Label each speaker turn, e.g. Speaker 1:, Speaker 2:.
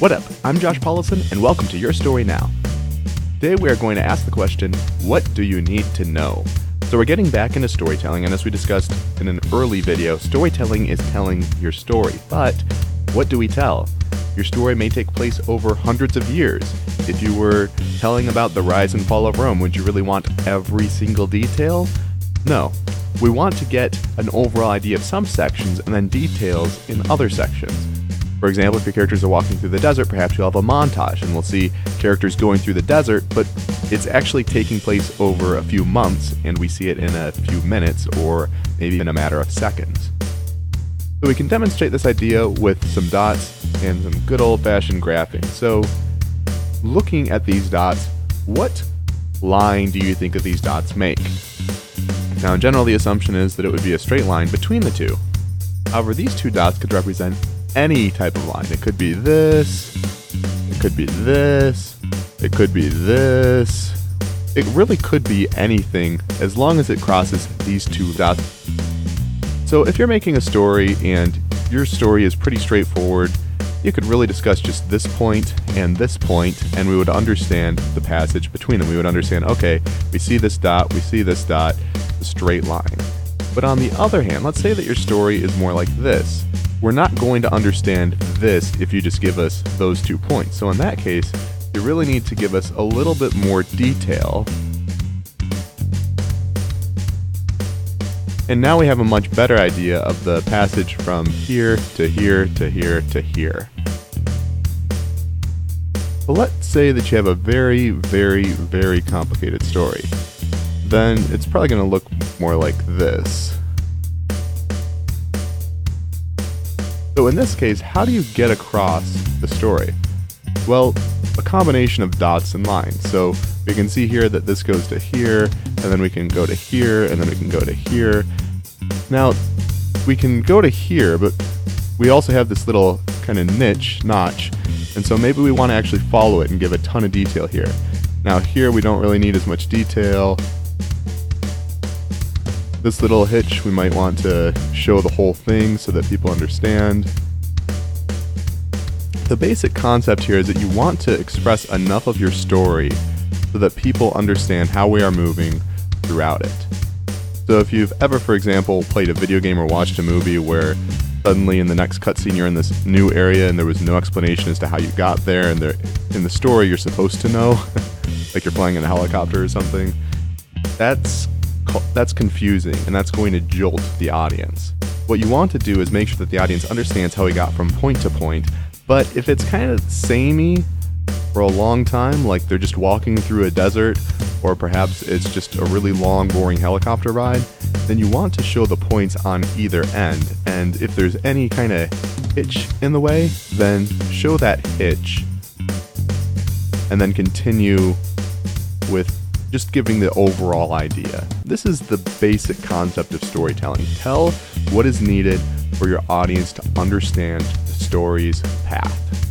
Speaker 1: What up? I'm Josh Paulison, and welcome to Your Story Now. Today we are going to ask the question, what do you need to know? So we're getting back into storytelling, and as we discussed in an early video, storytelling is telling your story. But what do we tell? Your story may take place over hundreds of years. If you were telling about the rise and fall of Rome, would you really want every single detail? No. We want to get an overall idea of some sections and then details in other sections. For example, if your characters are walking through the desert, perhaps you'll have a montage and we'll see characters going through the desert, but it's actually taking place over a few months and we see it in a few minutes or maybe in a matter of seconds. So we can demonstrate this idea with some dots and some good old-fashioned graphing. So looking at these dots, what line do you think that these dots make? Now in general, the assumption is that it would be a straight line between the two. However, these two dots could represent any type of line. It could be this, it could be this, it could be this. It really could be anything as long as it crosses these two dots. So if you're making a story and your story is pretty straightforward, you could really discuss just this point and we would understand the passage between them. We would understand, okay, we see this dot, a straight line. But on the other hand, let's say that your story is more like this. We're not going to understand this if you just give us those 2 points. So in that case, you really need to give us a little bit more detail. And now we have a much better idea of the passage from here to here to here to here. But let's say that you have a very, very, very complicated story. Then it's probably going to look more like this. So in this case, how do you get across the story? Well, a combination of dots and lines. So we can see here that this goes to here, and then we can go to here, and then we can go to here. Now, we can go to here, but we also have this little kind of notch, and so maybe we want to actually follow it and give a ton of detail here. Now here we don't really need as much detail. This little hitch, we might want to show the whole thing so that people understand. The basic concept here is that you want to express enough of your story so that people understand how we are moving throughout it. So if you've ever, for example, played a video game or watched a movie where suddenly in the next cutscene you're in this new area and there was no explanation as to how you got there, and in the story you're supposed to know, like you're flying in a helicopter or something, that's confusing, and that's going to jolt the audience. What you want to do is make sure that the audience understands how we got from point to point, but if it's kind of samey for a long time, like they're just walking through a desert, or perhaps it's just a really long, boring helicopter ride, then you want to show the points on either end, and if there's any kind of hitch in the way, then show that hitch, and then continue with just giving the overall idea. This is the basic concept of storytelling. Tell what is needed for your audience to understand the story's path.